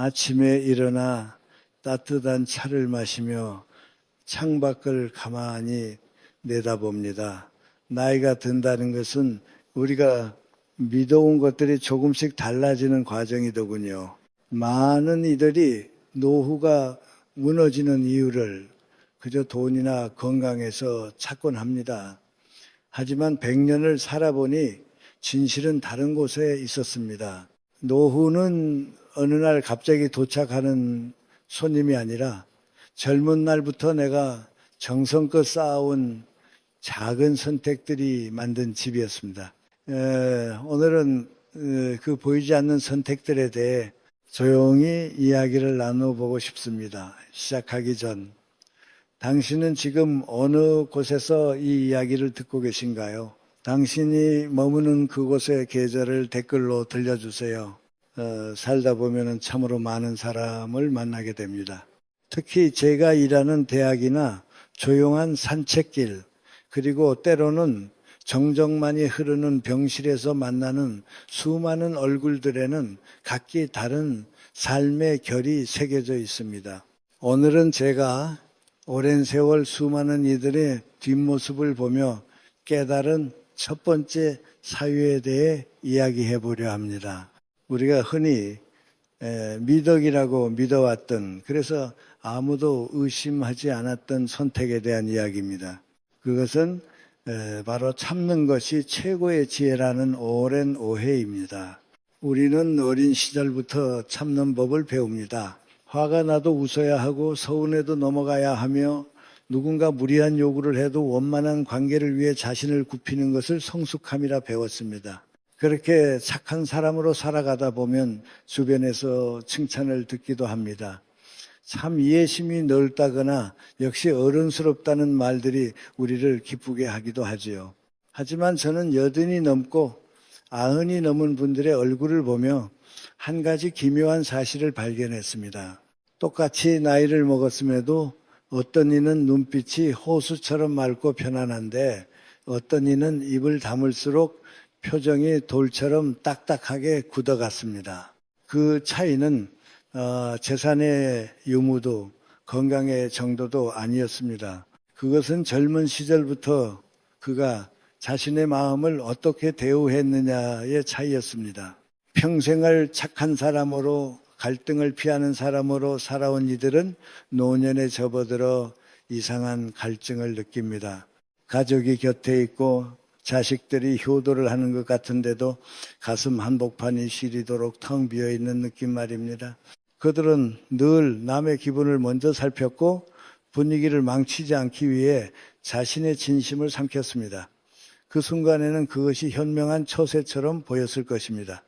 아침에 일어나 따뜻한 차를 마시며 창밖을 가만히 내다봅니다. 나이가 든다는 것은 우리가 믿어온 것들이 조금씩 달라지는 과정이더군요. 많은 이들이 노후가 무너지는 이유를 그저 돈이나 건강에서 찾곤 합니다. 하지만 100년을 살아보니 진실은 다른 곳에 있었습니다. 노후는 어느 날 갑자기 도착하는 손님이 아니라 젊은 날부터 내가 정성껏 쌓아온 작은 선택들이 만든 집이었습니다. 오늘은 그 보이지 않는 선택들에 대해 조용히 이야기를 나눠보고 싶습니다. 시작하기 전 당신은 지금 어느 곳에서 이 이야기를 듣고 계신가요? 당신이 머무는 그곳의 계절을 댓글로 들려주세요. 살다 보면 참으로 많은 사람을 만나게 됩니다. 특히 제가 일하는 대학이나 조용한 산책길, 그리고 때로는 정적만이 흐르는 병실에서 만나는 수많은 얼굴들에는 각기 다른 삶의 결이 새겨져 있습니다. 오늘은 제가 오랜 세월 수많은 이들의 뒷모습을 보며 깨달은 첫 번째 사유에 대해 이야기해 보려 합니다. 우리가 흔히 미덕이라고 믿어왔던, 그래서 아무도 의심하지 않았던 선택에 대한 이야기입니다. 그것은 바로 참는 것이 최고의 지혜라는 오랜 오해입니다. 우리는 어린 시절부터 참는 법을 배웁니다. 화가 나도 웃어야 하고 서운해도 넘어가야 하며 누군가 무리한 요구를 해도 원만한 관계를 위해 자신을 굽히는 것을 성숙함이라 배웠습니다. 그렇게 착한 사람으로 살아가다 보면 주변에서 칭찬을 듣기도 합니다. 참 이해심이 넓다거나 역시 어른스럽다는 말들이 우리를 기쁘게 하기도 하지요. 하지만 저는 80이 넘고 90이 넘은 분들의 얼굴을 보며 한 가지 기묘한 사실을 발견했습니다. 똑같이 나이를 먹었음에도 어떤 이는 눈빛이 호수처럼 맑고 편안한데 어떤 이는 입을 다물수록 표정이 돌처럼 딱딱하게 굳어갔습니다. 그 차이는 재산의 유무도 건강의 정도도 아니었습니다. 그것은 젊은 시절부터 그가 자신의 마음을 어떻게 대우했느냐의 차이였습니다. 평생을 착한 사람으로 갈등을 피하는 사람으로 살아온 이들은 노년에 접어들어 이상한 갈증을 느낍니다. 가족이 곁에 있고 자식들이 효도를 하는 것 같은데도 가슴 한복판이 시리도록 텅 비어있는 느낌 말입니다. 그들은 늘 남의 기분을 먼저 살폈고 분위기를 망치지 않기 위해 자신의 진심을 삼켰습니다. 그 순간에는 그것이 현명한 처세처럼 보였을 것입니다.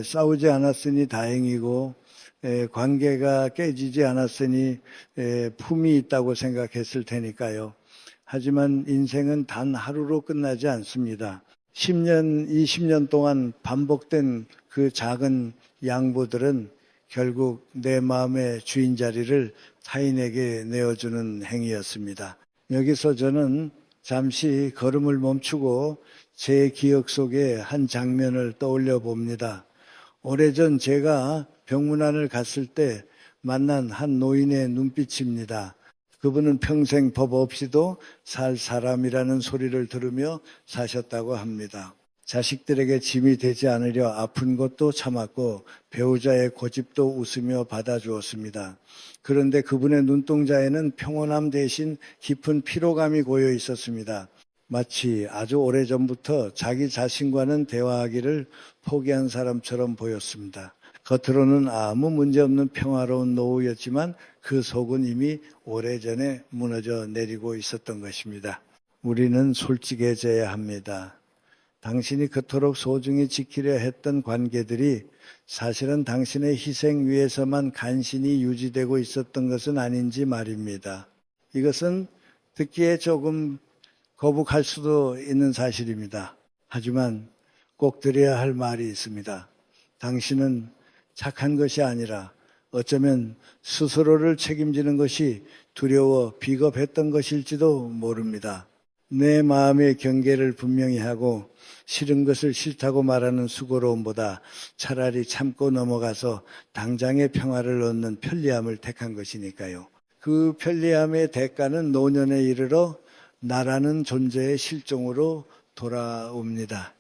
싸우지 않았으니 다행이고 관계가 깨지지 않았으니 품이 있다고 생각했을 테니까요. 하지만 인생은 단 하루로 끝나지 않습니다. 10년, 20년 동안 반복된 그 작은 양보들은 결국 내 마음의 주인 자리를 타인에게 내어주는 행위였습니다. 여기서 저는 잠시 걸음을 멈추고 제 기억 속의 한 장면을 떠올려 봅니다. 오래전 제가 병문안을 갔을 때 만난 한 노인의 눈빛입니다. 그분은 평생 법 없이도 살 사람이라는 소리를 들으며 사셨다고 합니다. 자식들에게 짐이 되지 않으려 아픈 것도 참았고 배우자의 고집도 웃으며 받아주었습니다. 그런데 그분의 눈동자에는 평온함 대신 깊은 피로감이 고여 있었습니다. 마치 아주 오래전부터 자기 자신과는 대화하기를 포기한 사람처럼 보였습니다. 겉으로는 아무 문제없는 평화로운 노후였지만 그 속은 이미 오래전에 무너져 내리고 있었던 것입니다. 우리는 솔직해져야 합니다. 당신이 그토록 소중히 지키려 했던 관계들이 사실은 당신의 희생 위에서만 간신히 유지되고 있었던 것은 아닌지 말입니다. 이것은 듣기에 조금 거북할 수도 있는 사실입니다. 하지만 꼭 드려야 할 말이 있습니다. 당신은 착한 것이 아니라 어쩌면 스스로를 책임지는 것이 두려워 비겁했던 것일지도 모릅니다. 내 마음의 경계를 분명히 하고 싫은 것을 싫다고 말하는 수고로움보다 차라리 참고 넘어가서 당장의 평화를 얻는 편리함을 택한 것이니까요. 그 편리함의 대가는 노년에 이르러 나라는 존재의 실종으로 돌아옵니다.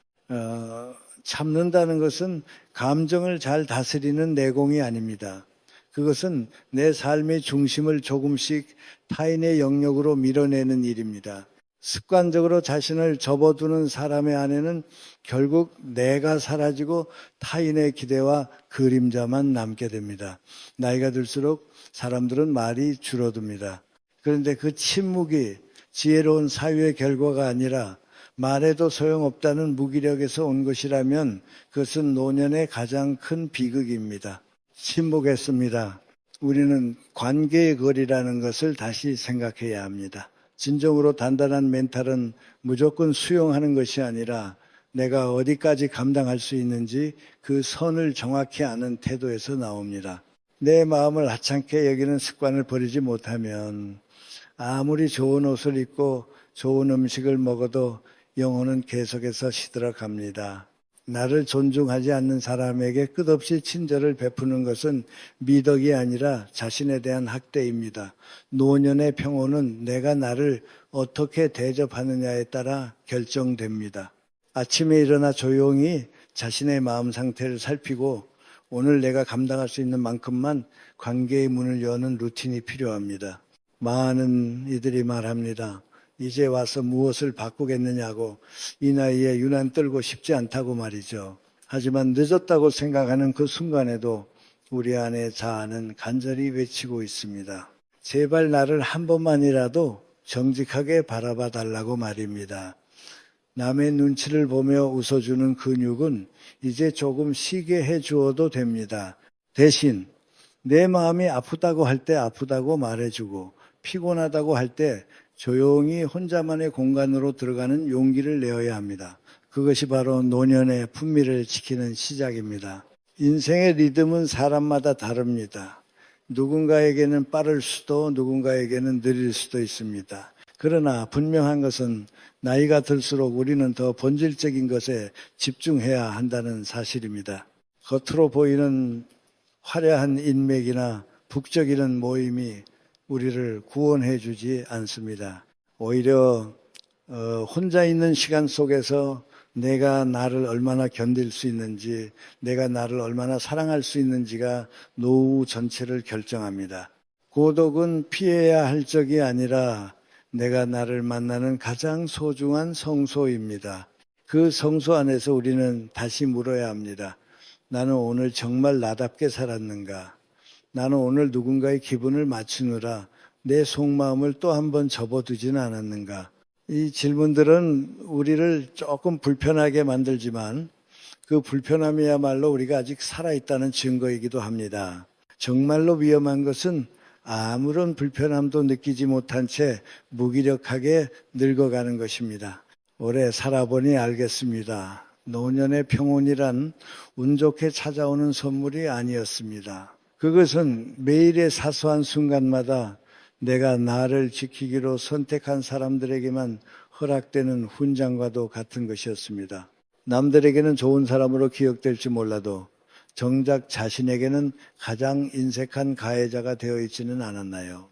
참는다는 것은 감정을 잘 다스리는 내공이 아닙니다. 그것은 내 삶의 중심을 조금씩 타인의 영역으로 밀어내는 일입니다. 습관적으로 자신을 접어두는 사람의 안에는 결국 내가 사라지고 타인의 기대와 그림자만 남게 됩니다. 나이가 들수록 사람들은 말이 줄어듭니다. 그런데 그 침묵이 지혜로운 사유의 결과가 아니라 말해도 소용없다는 무기력에서 온 것이라면 그것은 노년의 가장 큰 비극입니다. 침묵했습니다. 우리는 관계의 거리라는 것을 다시 생각해야 합니다. 진정으로 단단한 멘탈은 무조건 수용하는 것이 아니라 내가 어디까지 감당할 수 있는지 그 선을 정확히 아는 태도에서 나옵니다. 내 마음을 하찮게 여기는 습관을 버리지 못하면 아무리 좋은 옷을 입고 좋은 음식을 먹어도 영혼은 계속해서 시들어갑니다. 나를 존중하지 않는 사람에게 끝없이 친절을 베푸는 것은 미덕이 아니라 자신에 대한 학대입니다. 노년의 평온은 내가 나를 어떻게 대접하느냐에 따라 결정됩니다. 아침에 일어나 조용히 자신의 마음 상태를 살피고 오늘 내가 감당할 수 있는 만큼만 관계의 문을 여는 루틴이 필요합니다. 많은 이들이 말합니다. 이제 와서 무엇을 바꾸겠느냐고, 이 나이에 유난 떨고 싶지 않다고 말이죠. 하지만 늦었다고 생각하는 그 순간에도 우리 안의 자아는 간절히 외치고 있습니다. 제발 나를 한 번만이라도 정직하게 바라봐 달라고 말입니다. 남의 눈치를 보며 웃어주는 근육은 이제 조금 쉬게 해주어도 됩니다. 대신 내 마음이 아프다고 할 때 아프다고 말해주고 피곤하다고 할 때 조용히 혼자만의 공간으로 들어가는 용기를 내어야 합니다. 그것이 바로 노년의 품위를 지키는 시작입니다. 인생의 리듬은 사람마다 다릅니다. 누군가에게는 빠를 수도 누군가에게는 느릴 수도 있습니다. 그러나 분명한 것은 나이가 들수록 우리는 더 본질적인 것에 집중해야 한다는 사실입니다. 겉으로 보이는 화려한 인맥이나 북적이는 모임이 우리를 구원해 주지 않습니다. 오히려 혼자 있는 시간 속에서 내가 나를 얼마나 견딜 수 있는지, 내가 나를 얼마나 사랑할 수 있는지가 노후 전체를 결정합니다. 고독은 피해야 할 적이 아니라 내가 나를 만나는 가장 소중한 성소입니다. 그 성소 안에서 우리는 다시 물어야 합니다. 나는 오늘 정말 나답게 살았는가? 나는 오늘 누군가의 기분을 맞추느라 내 속마음을 또 한 번 접어두지는 않았는가? 이 질문들은 우리를 조금 불편하게 만들지만 그 불편함이야말로 우리가 아직 살아있다는 증거이기도 합니다. 정말로 위험한 것은 아무런 불편함도 느끼지 못한 채 무기력하게 늙어가는 것입니다. 오래 살아보니 알겠습니다. 노년의 평온이란 운 좋게 찾아오는 선물이 아니었습니다. 그것은 매일의 사소한 순간마다 내가 나를 지키기로 선택한 사람들에게만 허락되는 훈장과도 같은 것이었습니다. 남들에게는 좋은 사람으로 기억될지 몰라도 정작 자신에게는 가장 인색한 가해자가 되어 있지는 않았나요?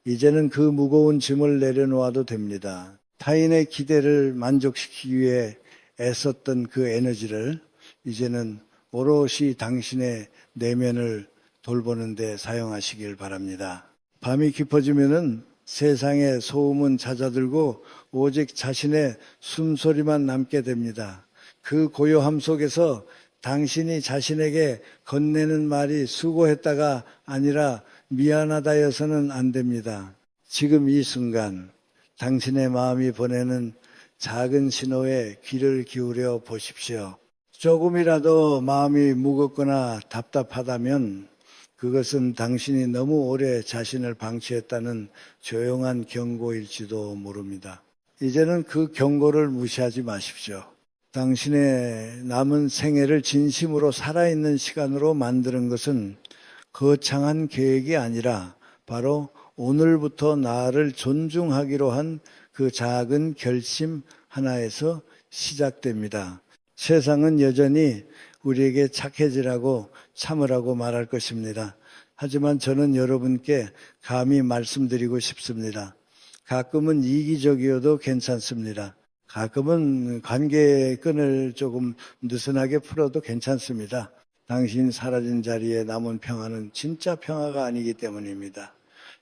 이제는 그 무거운 짐을 내려놓아도 됩니다. 타인의 기대를 만족시키기 위해 애썼던 그 에너지를 이제는 오롯이 당신의 내면을 돌보는 데 사용하시길 바랍니다. 밤이 깊어지면은 세상의 소음은 잦아들고 오직 자신의 숨소리만 남게 됩니다. 그 고요함 속에서 당신이 자신에게 건네는 말이 수고했다가 아니라 미안하다여서는 안 됩니다. 지금 이 순간 당신의 마음이 보내는 작은 신호에 귀를 기울여 보십시오. 조금이라도 마음이 무겁거나 답답하다면 그것은 당신이 너무 오래 자신을 방치했다는 조용한 경고일지도 모릅니다. 이제는 그 경고를 무시하지 마십시오. 당신의 남은 생애를 진심으로 살아있는 시간으로 만드는 것은 거창한 계획이 아니라 바로 오늘부터 나를 존중하기로 한 그 작은 결심 하나에서 시작됩니다. 세상은 여전히 우리에게 착해지라고 참으라고 말할 것입니다. 하지만 저는 여러분께 감히 말씀드리고 싶습니다. 가끔은 이기적이어도 괜찮습니다. 가끔은 관계 끈을 조금 느슨하게 풀어도 괜찮습니다. 당신 사라진 자리에 남은 평화는 진짜 평화가 아니기 때문입니다.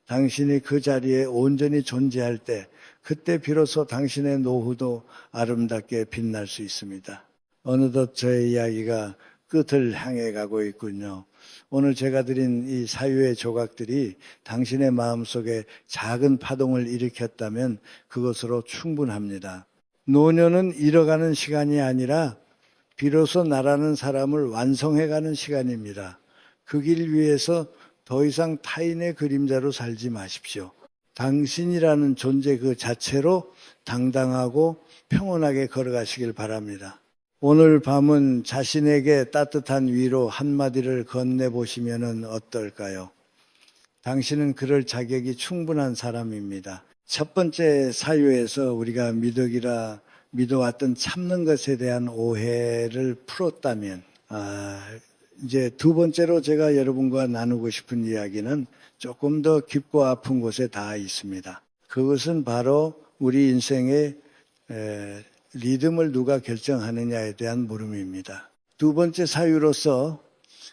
당신이 그 자리에 온전히 존재할 때 그때 비로소 당신의 노후도 아름답게 빛날 수 있습니다. 어느덧 저의 이야기가 끝을 향해 가고 있군요. 오늘 제가 드린 이 사유의 조각들이 당신의 마음속에 작은 파동을 일으켰다면 그것으로 충분합니다. 노년은 잃어가는 시간이 아니라 비로소 나라는 사람을 완성해가는 시간입니다. 그 길 위에서 더 이상 타인의 그림자로 살지 마십시오. 당신이라는 존재 그 자체로 당당하고 평온하게 걸어가시길 바랍니다. 오늘 밤은 자신에게 따뜻한 위로 한마디를 건네보시면 어떨까요? 당신은 그럴 자격이 충분한 사람입니다. 첫 번째 사유에서 우리가 미덕이라 믿어왔던 참는 것에 대한 오해를 풀었다면, 이제 두 번째로 제가 여러분과 나누고 싶은 이야기는 조금 더 깊고 아픈 곳에 닿아 있습니다. 그것은 바로 우리 인생의 리듬을 누가 결정하느냐에 대한 물음입니다. 두 번째 사유로서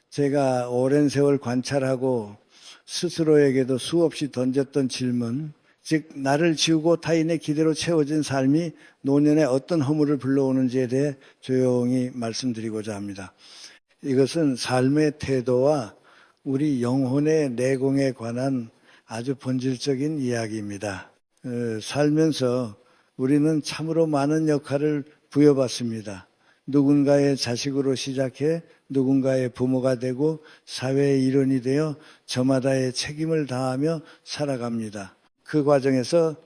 제가 오랜 세월 관찰하고 스스로에게도 수없이 던졌던 질문, 즉 나를 지우고 타인의 기대로 채워진 삶이 노년에 어떤 허물을 불러오는지에 대해 조용히 말씀드리고자 합니다. 이것은 삶의 태도와 우리 영혼의 내공에 관한 아주 본질적인 이야기입니다. 살면서 우리는 참으로 많은 역할을 부여받습니다. 누군가의 자식으로 시작해 누군가의 부모가 되고 사회의 일원이 되어 저마다의 책임을 다하며 살아갑니다. 그 과정에서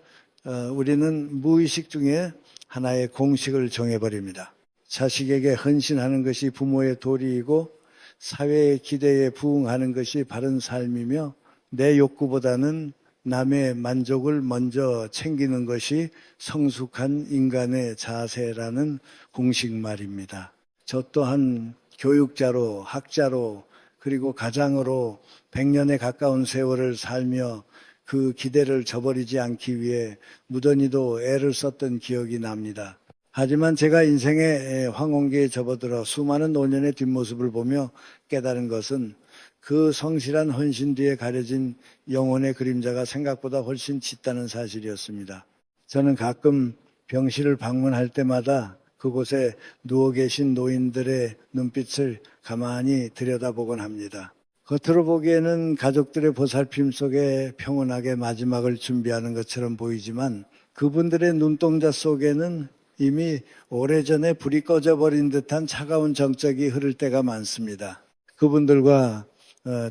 우리는 무의식 중에 하나의 공식을 정해버립니다. 자식에게 헌신하는 것이 부모의 도리이고 사회의 기대에 부응하는 것이 바른 삶이며 내 욕구보다는 남의 만족을 먼저 챙기는 것이 성숙한 인간의 자세라는 공식 말입니다. 저 또한 교육자로, 학자로, 그리고 가장으로 100년에 가까운 세월을 살며 그 기대를 저버리지 않기 위해 무던히도 애를 썼던 기억이 납니다. 하지만 제가 인생의 황혼기에 접어들어 수많은 노년의 뒷모습을 보며 깨달은 것은 그 성실한 헌신 뒤에 가려진 영혼의 그림자가 생각보다 훨씬 짙다는 사실이었습니다. 저는 가끔 병실을 방문할 때마다 그곳에 누워 계신 노인들의 눈빛을 가만히 들여다보곤 합니다. 겉으로 보기에는 가족들의 보살핌 속에 평온하게 마지막을 준비하는 것처럼 보이지만 그분들의 눈동자 속에는 이미 오래전에 불이 꺼져버린 듯한 차가운 정적이 흐를 때가 많습니다. 그분들과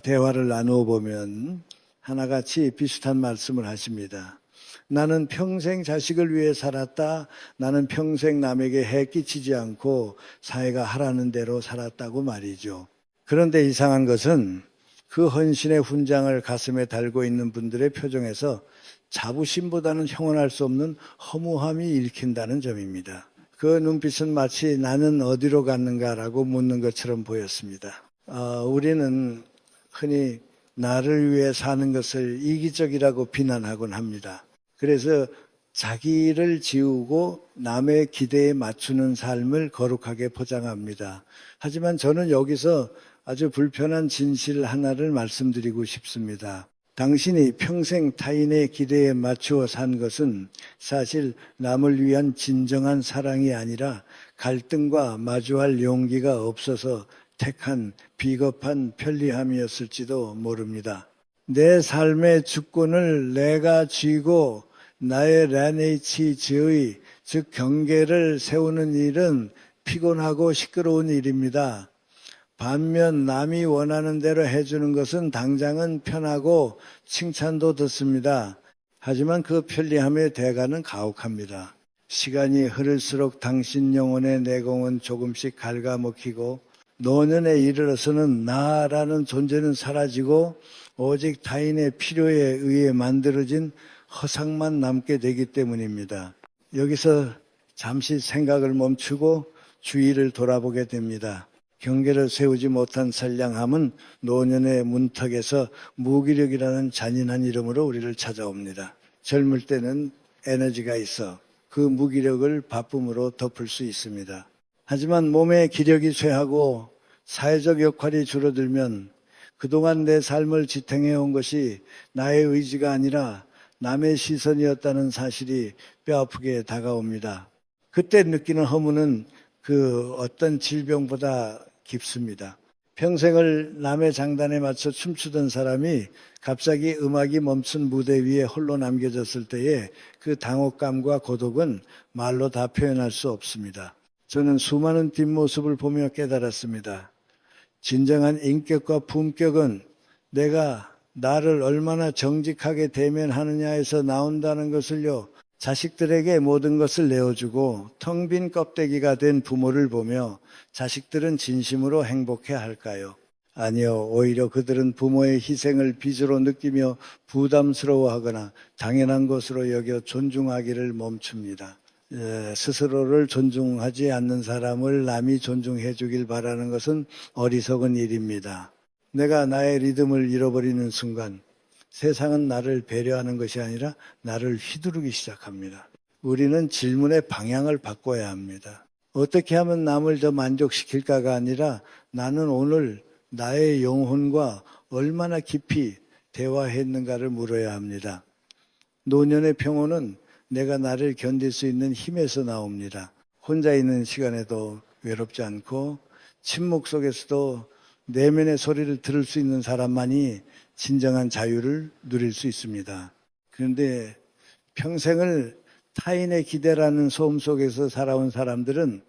대화를 나누어 보면 하나같이 비슷한 말씀을 하십니다. 나는 평생 자식을 위해 살았다. 나는 평생 남에게 해 끼치지 않고 사회가 하라는 대로 살았다고 말이죠. 그런데 이상한 것은 그 헌신의 훈장을 가슴에 달고 있는 분들의 표정에서 자부심보다는 형언할 수 없는 허무함이 읽힌다는 점입니다. 그 눈빛은 마치 나는 어디로 갔는가라고 묻는 것처럼 보였습니다. 우리는 흔히 나를 위해 사는 것을 이기적이라고 비난하곤 합니다. 그래서 자기를 지우고 남의 기대에 맞추는 삶을 거룩하게 포장합니다. 하지만 저는 여기서 아주 불편한 진실 하나를 말씀드리고 싶습니다. 당신이 평생 타인의 기대에 맞추어 산 것은 사실 남을 위한 진정한 사랑이 아니라 갈등과 마주할 용기가 없어서 택한 비겁한 편리함이었을지도 모릅니다. 내 삶의 주권을 내가 쥐고 나의 라네이치즈의 즉 경계를 세우는 일은 피곤하고 시끄러운 일입니다. 반면 남이 원하는 대로 해주는 것은 당장은 편하고 칭찬도 듣습니다. 하지만 그 편리함의 대가는 가혹합니다. 시간이 흐를수록 당신 영혼의 내공은 조금씩 갉아먹히고 노년에 이르러서는 나라는 존재는 사라지고 오직 타인의 필요에 의해 만들어진 허상만 남게 되기 때문입니다. 여기서 잠시 생각을 멈추고 주위를 돌아보게 됩니다. 경계를 세우지 못한 선량함은 노년의 문턱에서 무기력이라는 잔인한 이름으로 우리를 찾아옵니다. 젊을 때는 에너지가 있어 그 무기력을 바쁨으로 덮을 수 있습니다. 하지만 몸의 기력이 쇠하고 사회적 역할이 줄어들면 그동안 내 삶을 지탱해온 것이 나의 의지가 아니라 남의 시선이었다는 사실이 뼈아프게 다가옵니다. 그때 느끼는 허무는 그 어떤 질병보다 깊습니다. 평생을 남의 장단에 맞춰 춤추던 사람이 갑자기 음악이 멈춘 무대 위에 홀로 남겨졌을 때의 그 당혹감과 고독은 말로 다 표현할 수 없습니다. 저는 수많은 뒷모습을 보며 깨달았습니다. 진정한 인격과 품격은 내가 나를 얼마나 정직하게 대면하느냐에서 나온다는 것을요. 자식들에게 모든 것을 내어주고 텅 빈 껍데기가 된 부모를 보며 자식들은 진심으로 행복해 할까요? 아니요. 오히려 그들은 부모의 희생을 빚으로 느끼며 부담스러워하거나 당연한 것으로 여겨 존중하기를 멈춥니다. 스스로를 존중하지 않는 사람을 남이 존중해 주길 바라는 것은 어리석은 일입니다. 내가 나의 리듬을 잃어버리는 순간 세상은 나를 배려하는 것이 아니라 나를 휘두르기 시작합니다. 우리는 질문의 방향을 바꿔야 합니다. 어떻게 하면 남을 더 만족시킬까가 아니라 나는 오늘 나의 영혼과 얼마나 깊이 대화했는가를 물어야 합니다. 노년의 평온은 내가 나를 견딜 수 있는 힘에서 나옵니다. 혼자 있는 시간에도 외롭지 않고 침묵 속에서도 내면의 소리를 들을 수 있는 사람만이 진정한 자유를 누릴 수 있습니다. 그런데 평생을 타인의 기대라는 소음 속에서 살아온 사람들은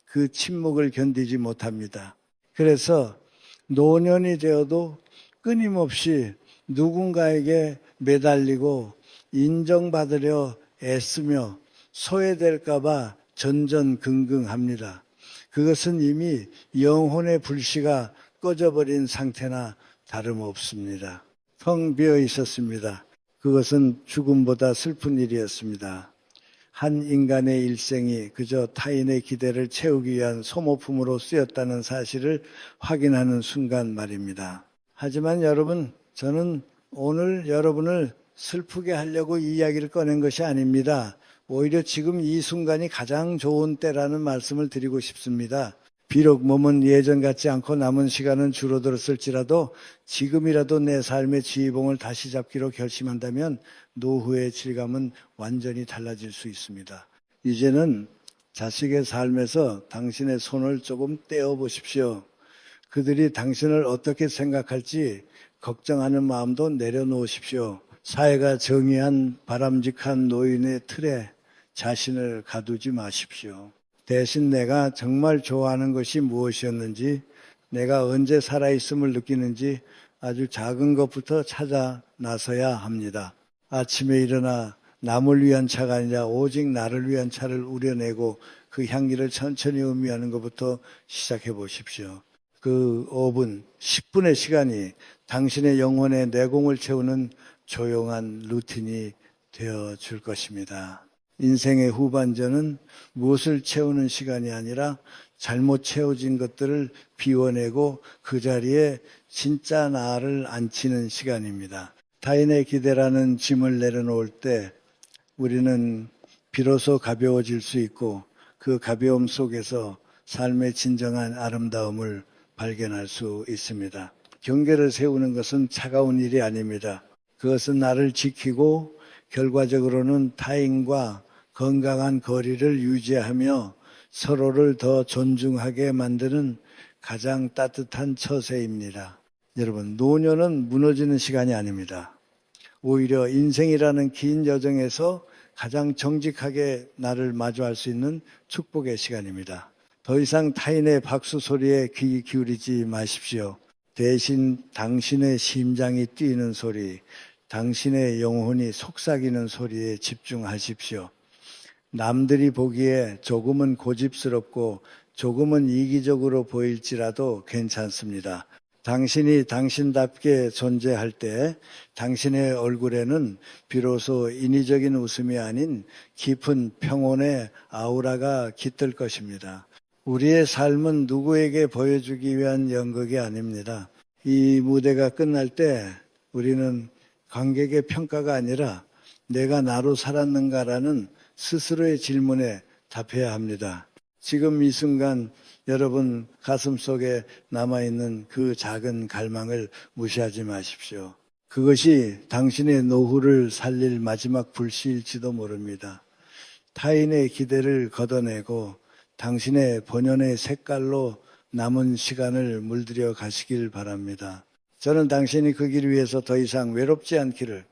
그 침묵을 견디지 못합니다. 그래서 노년이 되어도 끊임없이 누군가에게 매달리고 인정받으려 애쓰며 소외될까 봐 전전긍긍합니다. 그것은 이미 영혼의 불씨가 꺼져버린 상태나 다름없습니다. 텅 비어 있었습니다. 그것은 죽음보다 슬픈 일이었습니다. 한 인간의 일생이 그저 타인의 기대를 채우기 위한 소모품으로 쓰였다는 사실을 확인하는 순간 말입니다. 하지만 여러분, 저는 오늘 여러분을 슬프게 하려고 이 이야기를 꺼낸 것이 아닙니다. 오히려 지금 이 순간이 가장 좋은 때라는 말씀을 드리고 싶습니다. 비록 몸은 예전 같지 않고 남은 시간은 줄어들었을지라도 지금이라도 내 삶의 지휘봉을 다시 잡기로 결심한다면 노후의 질감은 완전히 달라질 수 있습니다. 이제는 자식의 삶에서 당신의 손을 조금 떼어 보십시오. 그들이 당신을 어떻게 생각할지 걱정하는 마음도 내려놓으십시오. 사회가 정의한 바람직한 노인의 틀에 자신을 가두지 마십시오. 대신 내가 정말 좋아하는 것이 무엇이었는지, 내가 언제 살아있음을 느끼는지 아주 작은 것부터 찾아 나서야 합니다. 아침에 일어나 남을 위한 차가 아니라 오직 나를 위한 차를 우려내고 그 향기를 천천히 음미하는 것부터 시작해 보십시오. 그 5분, 10분의 시간이 당신의 영혼의 내공을 채우는 조용한 루틴이 되어줄 것입니다. 인생의 후반전은 무엇을 채우는 시간이 아니라 잘못 채워진 것들을 비워내고 그 자리에 진짜 나를 앉히는 시간입니다. 타인의 기대라는 짐을 내려놓을 때 우리는 비로소 가벼워질 수 있고 그 가벼움 속에서 삶의 진정한 아름다움을 발견할 수 있습니다. 경계를 세우는 것은 차가운 일이 아닙니다. 그것은 나를 지키고 결과적으로는 타인과 건강한 거리를 유지하며 서로를 더 존중하게 만드는 가장 따뜻한 처세입니다. 여러분, 노년은 무너지는 시간이 아닙니다. 오히려 인생이라는 긴 여정에서 가장 정직하게 나를 마주할 수 있는 축복의 시간입니다. 더 이상 타인의 박수 소리에 귀 기울이지 마십시오. 대신 당신의 심장이 뛰는 소리, 당신의 영혼이 속삭이는 소리에 집중하십시오. 남들이 보기에 조금은 고집스럽고 조금은 이기적으로 보일지라도 괜찮습니다. 당신이 당신답게 존재할 때 당신의 얼굴에는 비로소 인위적인 웃음이 아닌 깊은 평온의 아우라가 깃들 것입니다. 우리의 삶은 누구에게 보여주기 위한 연극이 아닙니다. 이 무대가 끝날 때 우리는 관객의 평가가 아니라 내가 나로 살았는가라는 스스로의 질문에 답해야 합니다. 지금 이 순간 여러분 가슴속에 남아있는 그 작은 갈망을 무시하지 마십시오. 그것이 당신의 노후를 살릴 마지막 불씨일지도 모릅니다. 타인의 기대를 걷어내고 당신의 본연의 색깔로 남은 시간을 물들여 가시길 바랍니다. 저는 당신이 그 길 위에서 더 이상 외롭지 않기를,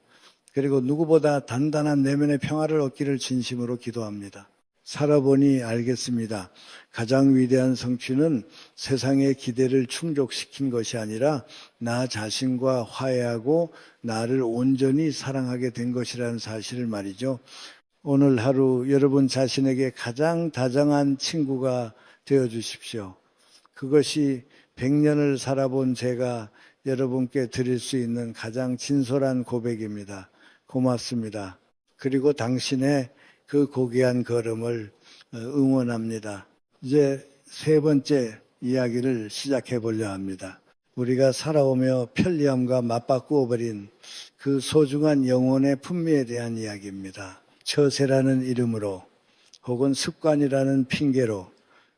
그리고 누구보다 단단한 내면의 평화를 얻기를 진심으로 기도합니다. 살아보니 알겠습니다. 가장 위대한 성취는 세상의 기대를 충족시킨 것이 아니라 나 자신과 화해하고 나를 온전히 사랑하게 된 것이라는 사실을 말이죠. 오늘 하루 여러분 자신에게 가장 다정한 친구가 되어 주십시오. 그것이 100년을 살아본 제가 여러분께 드릴 수 있는 가장 진솔한 고백입니다. 고맙습니다. 그리고 당신의 그 고귀한 걸음을 응원합니다. 이제 세 번째 이야기를 시작해 보려 합니다. 우리가 살아오며 편리함과 맞바꾸어 버린 그 소중한 영혼의 품위에 대한 이야기입니다. 처세라는 이름으로 혹은 습관이라는 핑계로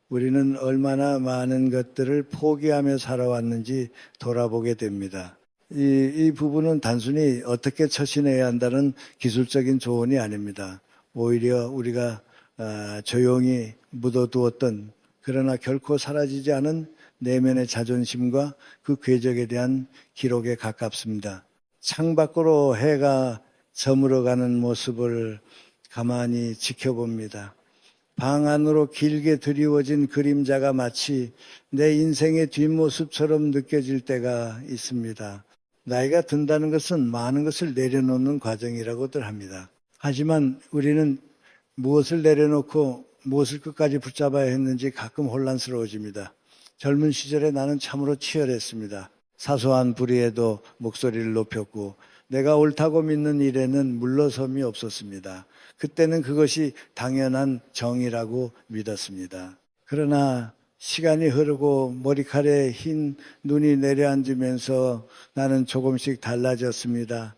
우리는 얼마나 많은 것들을 포기하며 살아왔는지 돌아보게 됩니다. 이 부분은 단순히 어떻게 처신해야 한다는 기술적인 조언이 아닙니다. 오히려 우리가 조용히 묻어두었던, 그러나 결코 사라지지 않은 내면의 자존심과 그 궤적에 대한 기록에 가깝습니다. 창밖으로 해가 저물어가는 모습을 가만히 지켜봅니다. 방 안으로 길게 드리워진 그림자가 마치 내 인생의 뒷모습처럼 느껴질 때가 있습니다. 나이가 든다는 것은 많은 것을 내려놓는 과정이라고들 합니다. 하지만 우리는 무엇을 내려놓고 무엇을 끝까지 붙잡아야 했는지 가끔 혼란스러워집니다. 젊은 시절에 나는 참으로 치열했습니다. 사소한 불의에도 목소리를 높였고 내가 옳다고 믿는 일에는 물러섬이 없었습니다. 그때는 그것이 당연한 정의라고 믿었습니다. 그러나 시간이 흐르고 머리칼에 흰 눈이 내려앉으면서 나는 조금씩 달라졌습니다.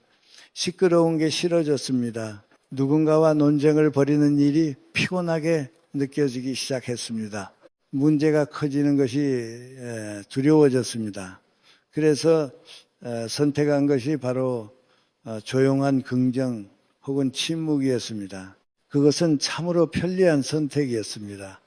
시끄러운 게 싫어졌습니다. 누군가와 논쟁을 벌이는 일이 피곤하게 느껴지기 시작했습니다. 문제가 커지는 것이 두려워졌습니다. 그래서 선택한 것이 바로 조용한 긍정 혹은 침묵이었습니다. 그것은 참으로 편리한 선택이었습니다.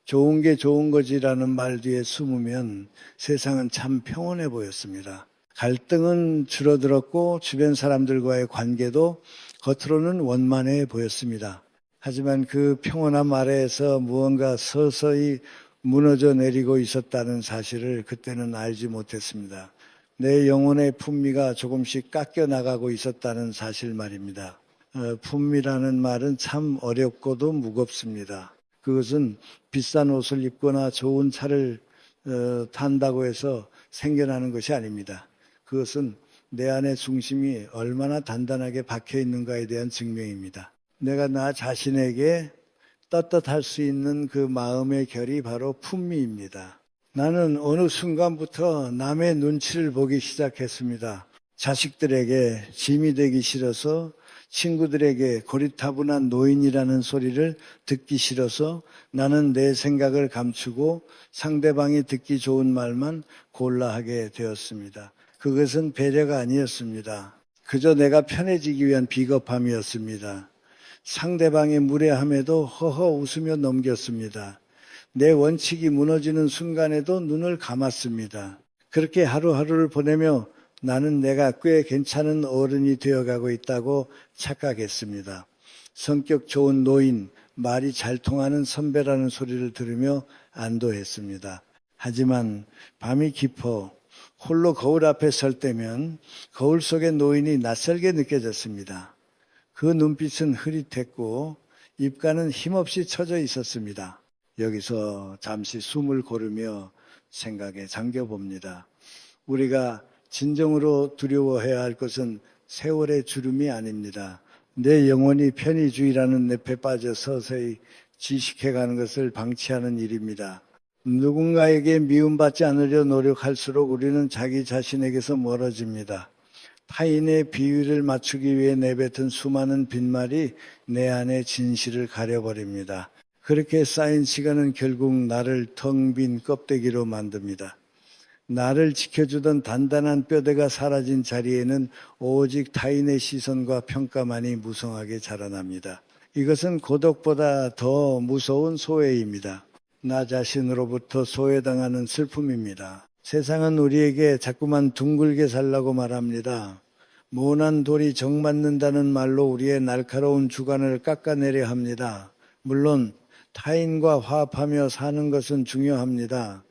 좋은 게 좋은 거지라는 말 뒤에 숨으면 세상은 참 평온해 보였습니다. 갈등은 줄어들었고 주변 사람들과의 관계도 겉으로는 원만해 보였습니다. 하지만 그 평온함 아래에서 무언가 서서히 무너져 내리고 있었다는 사실을 그때는 알지 못했습니다. 내 영혼의 품위가 조금씩 깎여 나가고 있었다는 사실 말입니다. 품위라는 말은 참 어렵고도 무겁습니다. 그것은 비싼 옷을 입거나 좋은 차를 탄다고 해서 생겨나는 것이 아닙니다. 그것은 내 안의 중심이 얼마나 단단하게 박혀 있는가에 대한 증명입니다. 내가 나 자신에게 떳떳할 수 있는 그 마음의 결이 바로 품위입니다. 나는 어느 순간부터 남의 눈치를 보기 시작했습니다. 자식들에게 짐이 되기 싫어서, 친구들에게 고리타분한 노인이라는 소리를 듣기 싫어서 나는 내 생각을 감추고 상대방이 듣기 좋은 말만 골라 하게 되었습니다. 그것은 배려가 아니었습니다. 그저 내가 편해지기 위한 비겁함이었습니다. 상대방의 무례함에도 허허 웃으며 넘겼습니다. 내 원칙이 무너지는 순간에도 눈을 감았습니다. 그렇게 하루하루를 보내며 나는 내가 꽤 괜찮은 어른이 되어가고 있다고 착각했습니다. 성격 좋은 노인, 말이 잘 통하는 선배라는 소리를 들으며 안도했습니다. 하지만 밤이 깊어 홀로 거울 앞에 설 때면 거울 속의 노인이 낯설게 느껴졌습니다. 그 눈빛은 흐릿했고 입가는 힘없이 처져 있었습니다. 여기서 잠시 숨을 고르며 생각에 잠겨봅니다. 우리가 진정으로 두려워해야 할 것은 세월의 주름이 아닙니다. 내 영혼이 편의주의라는 늪에 빠져 서서히 지식해가는 것을 방치하는 일입니다. 누군가에게 미움받지 않으려 노력할수록 우리는 자기 자신에게서 멀어집니다. 타인의 비위를 맞추기 위해 내뱉은 수많은 빈말이 내 안의 진실을 가려버립니다. 그렇게 쌓인 시간은 결국 나를 텅 빈 껍데기로 만듭니다. 나를 지켜주던 단단한 뼈대가 사라진 자리에는 오직 타인의 시선과 평가만이 무성하게 자라납니다. 이것은 고독보다 더 무서운 소외입니다. 나 자신으로부터 소외당하는 슬픔입니다. 세상은 우리에게 자꾸만 둥글게 살라고 말합니다. 모난 돌이 정맞는다는 말로 우리의 날카로운 주관을 깎아내려 합니다. 물론 타인과 화합하며 사는 것은 중요합니다.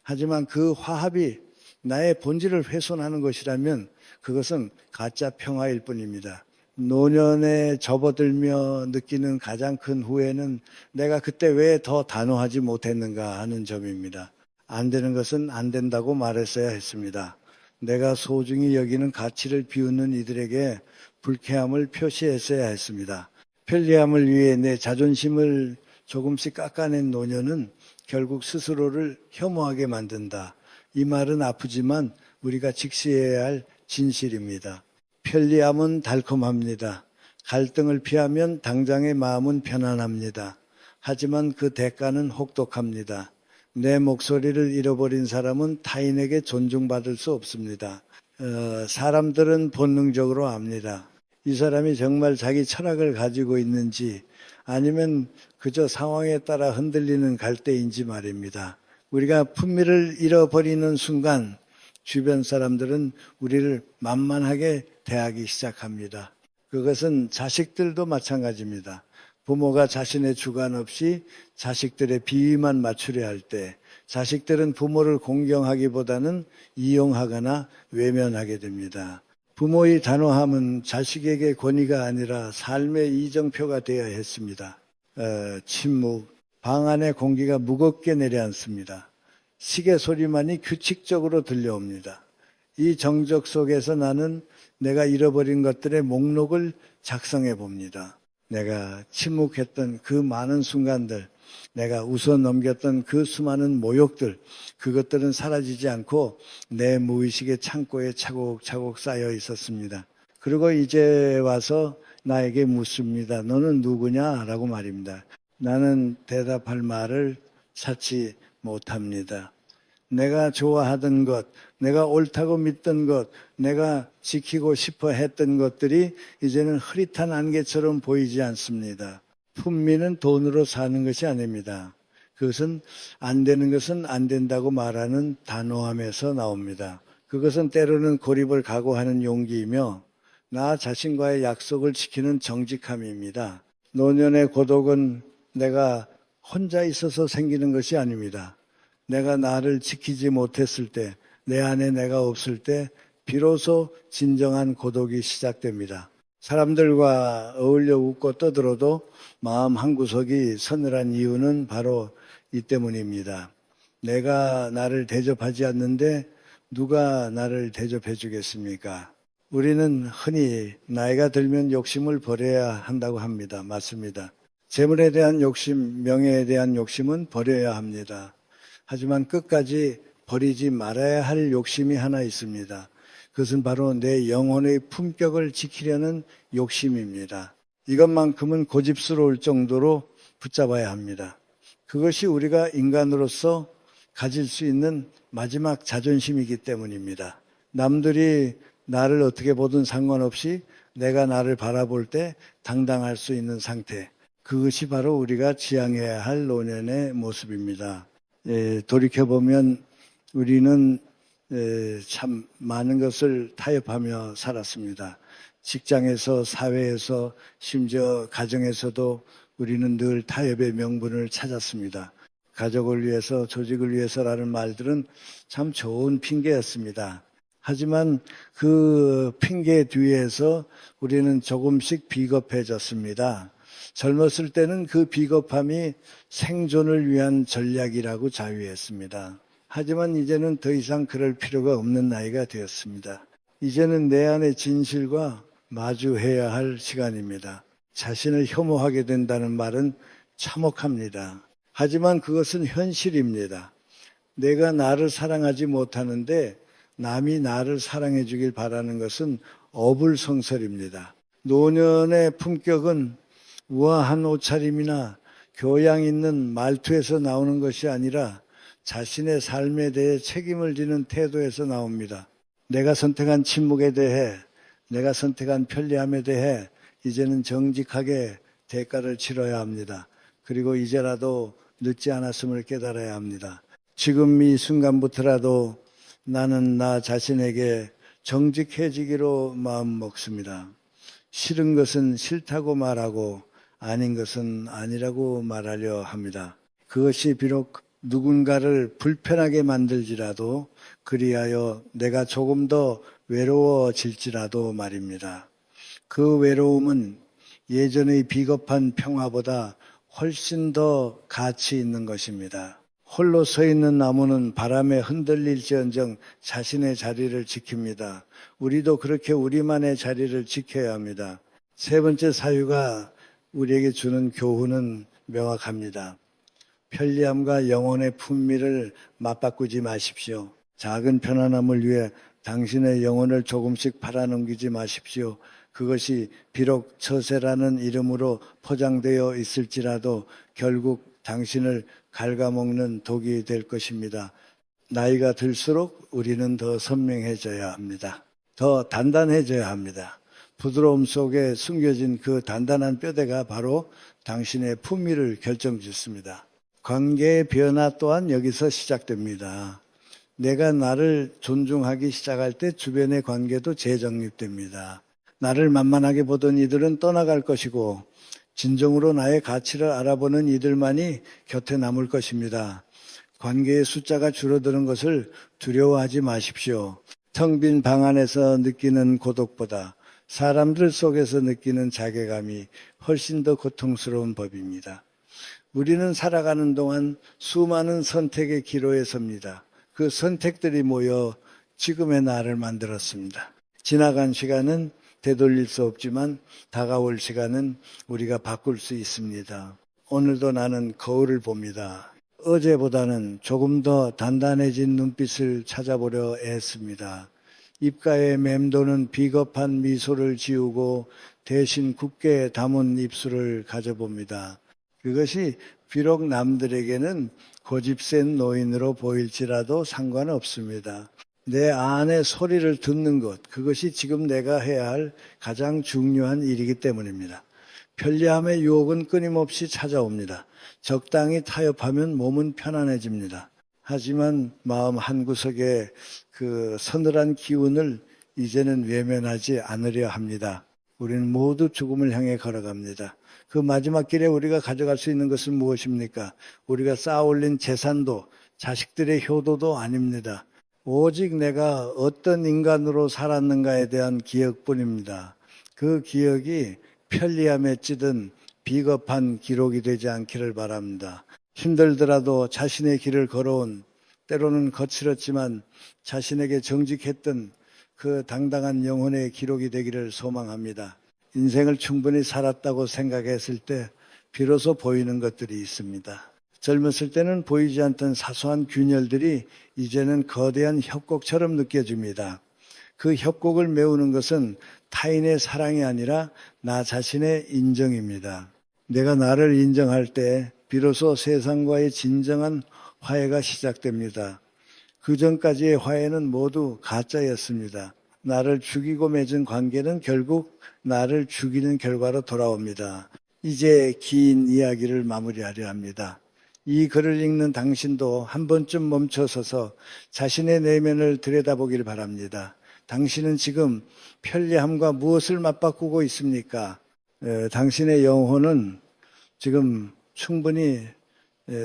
하지만 그 화합이 나의 본질을 훼손하는 것이라면 그것은 가짜 평화일 뿐입니다. 노년에 접어들며 느끼는 가장 큰 후회는 내가 그때 왜 더 단호하지 못했는가 하는 점입니다. 안 되는 것은 안 된다고 말했어야 했습니다. 내가 소중히 여기는 가치를 비웃는 이들에게 불쾌함을 표시했어야 했습니다. 편리함을 위해 내 자존심을 조금씩 깎아낸 노년은 결국 스스로를 혐오하게 만든다. 이 말은 아프지만 우리가 직시해야 할 진실입니다. 편리함은 달콤합니다. 갈등을 피하면 당장의 마음은 편안합니다. 하지만 그 대가는 혹독합니다. 내 목소리를 잃어버린 사람은 타인에게 존중받을 수 없습니다. 사람들은 본능적으로 압니다. 이 사람이 정말 자기 철학을 가지고 있는지 아니면 그저 상황에 따라 흔들리는 갈대인지 말입니다. 우리가 품위를 잃어버리는 순간 주변 사람들은 우리를 만만하게 대하기 시작합니다. 그것은 자식들도 마찬가지입니다. 부모가 자신의 주관 없이 자식들의 비위만 맞추려 할 때 자식들은 부모를 공경하기보다는 이용하거나 외면하게 됩니다. 부모의 단호함은 자식에게 권위가 아니라 삶의 이정표가 되어야 했습니다. 침묵, 방 안의 공기가 무겁게 내려앉습니다. 시계 소리만이 규칙적으로 들려옵니다. 이 정적 속에서 나는 내가 잃어버린 것들의 목록을 작성해 봅니다. 내가 침묵했던 그 많은 순간들, 내가 웃어 넘겼던 그 수많은 모욕들, 그것들은 사라지지 않고 내 무의식의 창고에 차곡차곡 쌓여 있었습니다. 그리고 이제 와서 나에게 묻습니다. 너는 누구냐? 라고 말입니다. 나는 대답할 말을 찾지 못합니다. 내가 좋아하던 것, 내가 옳다고 믿던 것, 내가 지키고 싶어 했던 것들이 이제는 흐릿한 안개처럼 보이지 않습니다. 품위는 돈으로 사는 것이 아닙니다. 그것은 안 되는 것은 안 된다고 말하는 단호함에서 나옵니다. 그것은 때로는 고립을 각오하는 용기이며 나 자신과의 약속을 지키는 정직함입니다. 노년의 고독은 내가 혼자 있어서 생기는 것이 아닙니다. 내가 나를 지키지 못했을 때, 내 안에 내가 없을 때 비로소 진정한 고독이 시작됩니다. 사람들과 어울려 웃고 떠들어도 마음 한구석이 서늘한 이유는 바로 이 때문입니다. 내가 나를 대접하지 않는데 누가 나를 대접해 주겠습니까? 우리는 흔히 나이가 들면 욕심을 버려야 한다고 합니다. 맞습니다. 재물에 대한 욕심, 명예에 대한 욕심은 버려야 합니다. 하지만 끝까지 버리지 말아야 할 욕심이 하나 있습니다. 그것은 바로 내 영혼의 품격을 지키려는 욕심입니다. 이것만큼은 고집스러울 정도로 붙잡아야 합니다. 그것이 우리가 인간으로서 가질 수 있는 마지막 자존심이기 때문입니다. 남들이 나를 어떻게 보든 상관없이 내가 나를 바라볼 때 당당할 수 있는 상태. 그것이 바로 우리가 지향해야 할 노년의 모습입니다. 돌이켜보면 우리는 참 많은 것을 타협하며 살았습니다. 직장에서, 사회에서, 심지어 가정에서도 우리는 늘 타협의 명분을 찾았습니다. 가족을 위해서, 조직을 위해서라는 말들은 참 좋은 핑계였습니다. 하지만 그 핑계 뒤에서 우리는 조금씩 비겁해졌습니다. 젊었을 때는 그 비겁함이 생존을 위한 전략이라고 자유했습니다. 하지만 이제는 더 이상 그럴 필요가 없는 나이가 되었습니다. 이제는 내 안의 진실과 마주해야 할 시간입니다. 자신을 혐오하게 된다는 말은 참혹합니다. 하지만 그것은 현실입니다. 내가 나를 사랑하지 못하는데 남이 나를 사랑해 주길 바라는 것은 어불성설입니다. 노년의 품격은 우아한 옷차림이나 교양 있는 말투에서 나오는 것이 아니라 자신의 삶에 대해 책임을 지는 태도에서 나옵니다. 내가 선택한 침묵에 대해, 내가 선택한 편리함에 대해 이제는 정직하게 대가를 치러야 합니다. 그리고 이제라도 늦지 않았음을 깨달아야 합니다. 지금 이 순간부터라도 나는 나 자신에게 정직해지기로 마음먹습니다. 싫은 것은 싫다고 말하고 아닌 것은 아니라고 말하려 합니다. 그것이 비록 누군가를 불편하게 만들지라도 그리하여 내가 조금 더 외로워질지라도 말입니다. 그 외로움은 예전의 비겁한 평화보다 훨씬 더 가치 있는 것입니다. 홀로 서 있는 나무는 바람에 흔들릴지언정 자신의 자리를 지킵니다. 우리도 그렇게 우리만의 자리를 지켜야 합니다. 세 번째 사유가 우리에게 주는 교훈은 명확합니다. 편리함과 영혼의 풍미를 맞바꾸지 마십시오. 작은 편안함을 위해 당신의 영혼을 조금씩 팔아넘기지 마십시오. 그것이 비록 처세라는 이름으로 포장되어 있을지라도 결국 당신을 갉아먹는 독이 될 것입니다. 나이가 들수록 우리는 더 선명해져야 합니다. 더 단단해져야 합니다. 부드러움 속에 숨겨진 그 단단한 뼈대가 바로 당신의 품위를 결정짓습니다. 관계의 변화 또한 여기서 시작됩니다. 내가 나를 존중하기 시작할 때 주변의 관계도 재정립됩니다. 나를 만만하게 보던 이들은 떠나갈 것이고 진정으로 나의 가치를 알아보는 이들만이 곁에 남을 것입니다. 관계의 숫자가 줄어드는 것을 두려워하지 마십시오. 텅 빈 방 안에서 느끼는 고독보다 사람들 속에서 느끼는 자괴감이 훨씬 더 고통스러운 법입니다. 우리는 살아가는 동안 수많은 선택의 기로에 섭니다. 그 선택들이 모여 지금의 나를 만들었습니다. 지나간 시간은 되돌릴 수 없지만 다가올 시간은 우리가 바꿀 수 있습니다. 오늘도 나는 거울을 봅니다. 어제보다는 조금 더 단단해진 눈빛을 찾아보려 애씁니다. 입가에 맴도는 비겁한 미소를 지우고 대신 굳게 담은 입술을 가져봅니다. 그것이 비록 남들에게는 고집센 노인으로 보일지라도 상관없습니다. 내 안의 소리를 듣는 것, 그것이 지금 내가 해야 할 가장 중요한 일이기 때문입니다. 편리함의 유혹은 끊임없이 찾아옵니다. 적당히 타협하면 몸은 편안해집니다. 하지만 마음 한구석에 그 서늘한 기운을 이제는 외면하지 않으려 합니다. 우리는 모두 죽음을 향해 걸어갑니다. 그 마지막 길에 우리가 가져갈 수 있는 것은 무엇입니까? 우리가 쌓아올린 재산도 자식들의 효도도 아닙니다. 오직 내가 어떤 인간으로 살았는가에 대한 기억뿐입니다. 그 기억이 편리함에 찌든 비겁한 기록이 되지 않기를 바랍니다. 힘들더라도 자신의 길을 걸어온, 때로는 거칠었지만 자신에게 정직했던 그 당당한 영혼의 기록이 되기를 소망합니다. 인생을 충분히 살았다고 생각했을 때 비로소 보이는 것들이 있습니다. 젊었을 때는 보이지 않던 사소한 균열들이 이제는 거대한 협곡처럼 느껴집니다. 그 협곡을 메우는 것은 타인의 사랑이 아니라 나 자신의 인정입니다. 내가 나를 인정할 때 비로소 세상과의 진정한 화해가 시작됩니다. 그 전까지의 화해는 모두 가짜였습니다. 나를 죽이고 맺은 관계는 결국 나를 죽이는 결과로 돌아옵니다. 이제 긴 이야기를 마무리하려 합니다. 이 글을 읽는 당신도 한 번쯤 멈춰서서 자신의 내면을 들여다보길 바랍니다. 당신은 지금 편리함과 무엇을 맞바꾸고 있습니까? 당신의 영혼은 지금 충분히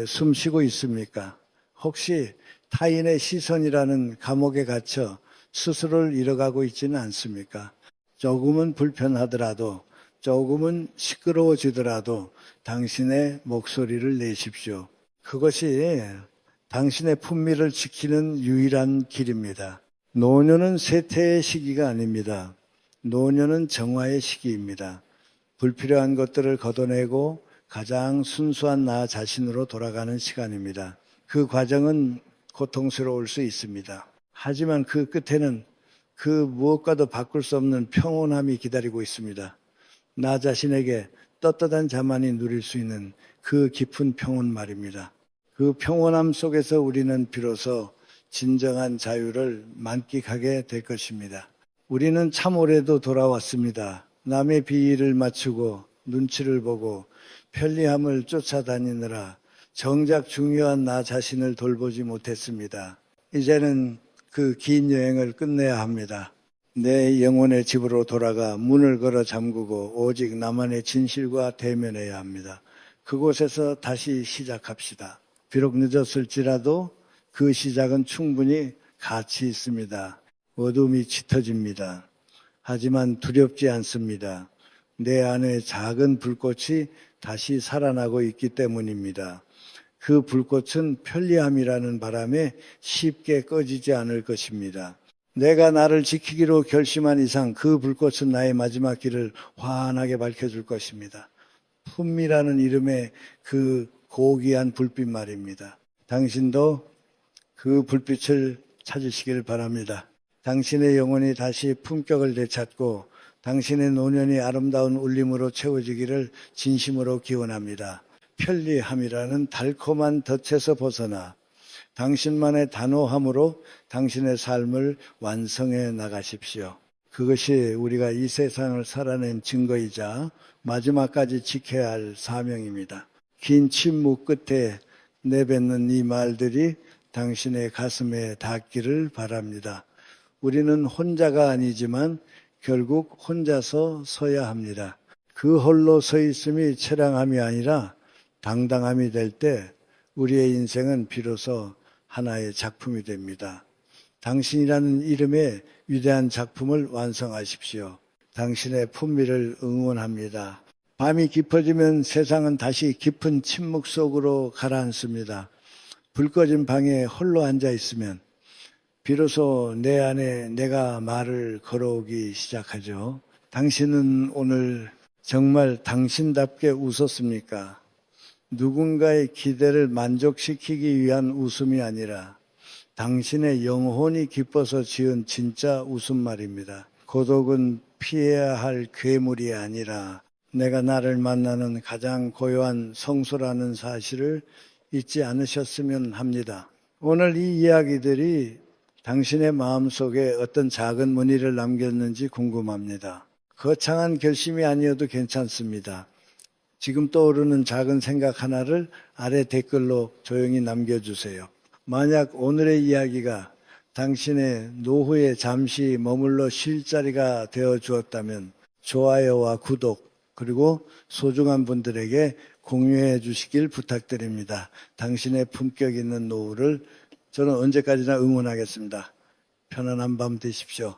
숨 쉬고 있습니까? 혹시 타인의 시선이라는 감옥에 갇혀 스스로를 잃어가고 있지는 않습니까? 조금은 불편하더라도, 조금은 시끄러워지더라도 당신의 목소리를 내십시오. 그것이 당신의 품위를 지키는 유일한 길입니다. 노년은 쇠퇴의 시기가 아닙니다. 노년은 정화의 시기입니다. 불필요한 것들을 걷어내고 가장 순수한 나 자신으로 돌아가는 시간입니다. 그 과정은 고통스러울 수 있습니다. 하지만 그 끝에는 그 무엇과도 바꿀 수 없는 평온함이 기다리고 있습니다. 나 자신에게 떳떳한 자만이 누릴 수 있는 그 깊은 평온 말입니다. 그 평온함 속에서 우리는 비로소 진정한 자유를 만끽하게 될 것입니다. 우리는 참 오래도 돌아왔습니다. 남의 비위를 맞추고 눈치를 보고 편리함을 쫓아다니느라 정작 중요한 나 자신을 돌보지 못했습니다. 이제는 그 긴 여행을 끝내야 합니다. 내 영혼의 집으로 돌아가 문을 걸어 잠그고 오직 나만의 진실과 대면해야 합니다. 그곳에서 다시 시작합시다. 비록 늦었을지라도 그 시작은 충분히 가치 있습니다. 어둠이 짙어집니다. 하지만 두렵지 않습니다. 내 안에 작은 불꽃이 다시 살아나고 있기 때문입니다. 그 불꽃은 편리함이라는 바람에 쉽게 꺼지지 않을 것입니다. 내가 나를 지키기로 결심한 이상 그 불꽃은 나의 마지막 길을 환하게 밝혀줄 것입니다. 품이라는 이름의 그 고귀한 불빛 말입니다. 당신도 그 불빛을 찾으시길 바랍니다. 당신의 영혼이 다시 품격을 되찾고 당신의 노년이 아름다운 울림으로 채워지기를 진심으로 기원합니다. 편리함이라는 달콤한 덫에서 벗어나 당신만의 단호함으로 당신의 삶을 완성해 나가십시오. 그것이 우리가 이 세상을 살아낸 증거이자 마지막까지 지켜야 할 사명입니다. 긴 침묵 끝에 내뱉는 이 말들이 당신의 가슴에 닿기를 바랍니다. 우리는 혼자가 아니지만 결국 혼자서 서야 합니다. 그 홀로 서 있음이 처량함이 아니라 당당함이 될 때 우리의 인생은 비로소 하나의 작품이 됩니다. 당신이라는 이름의 위대한 작품을 완성하십시오. 당신의 품위를 응원합니다. 밤이 깊어지면 세상은 다시 깊은 침묵 속으로 가라앉습니다. 불 꺼진 방에 홀로 앉아 있으면 비로소 내 안에 내가 말을 걸어오기 시작하죠. 당신은 오늘 정말 당신답게 웃었습니까? 누군가의 기대를 만족시키기 위한 웃음이 아니라 당신의 영혼이 기뻐서 지은 진짜 웃음말입니다. 고독은 피해야 할 괴물이 아니라 내가 나를 만나는 가장 고요한 성소라는 사실을 잊지 않으셨으면 합니다. 오늘 이 이야기들이 당신의 마음속에 어떤 작은 무늬를 남겼는지 궁금합니다. 거창한 결심이 아니어도 괜찮습니다. 지금 떠오르는 작은 생각 하나를 아래 댓글로 조용히 남겨주세요. 만약 오늘의 이야기가 당신의 노후에 잠시 머물러 쉴 자리가 되어 주었다면 좋아요와 구독 그리고 소중한 분들에게 공유해 주시길 부탁드립니다. 당신의 품격 있는 노후를 저는 언제까지나 응원하겠습니다. 편안한 밤 되십시오.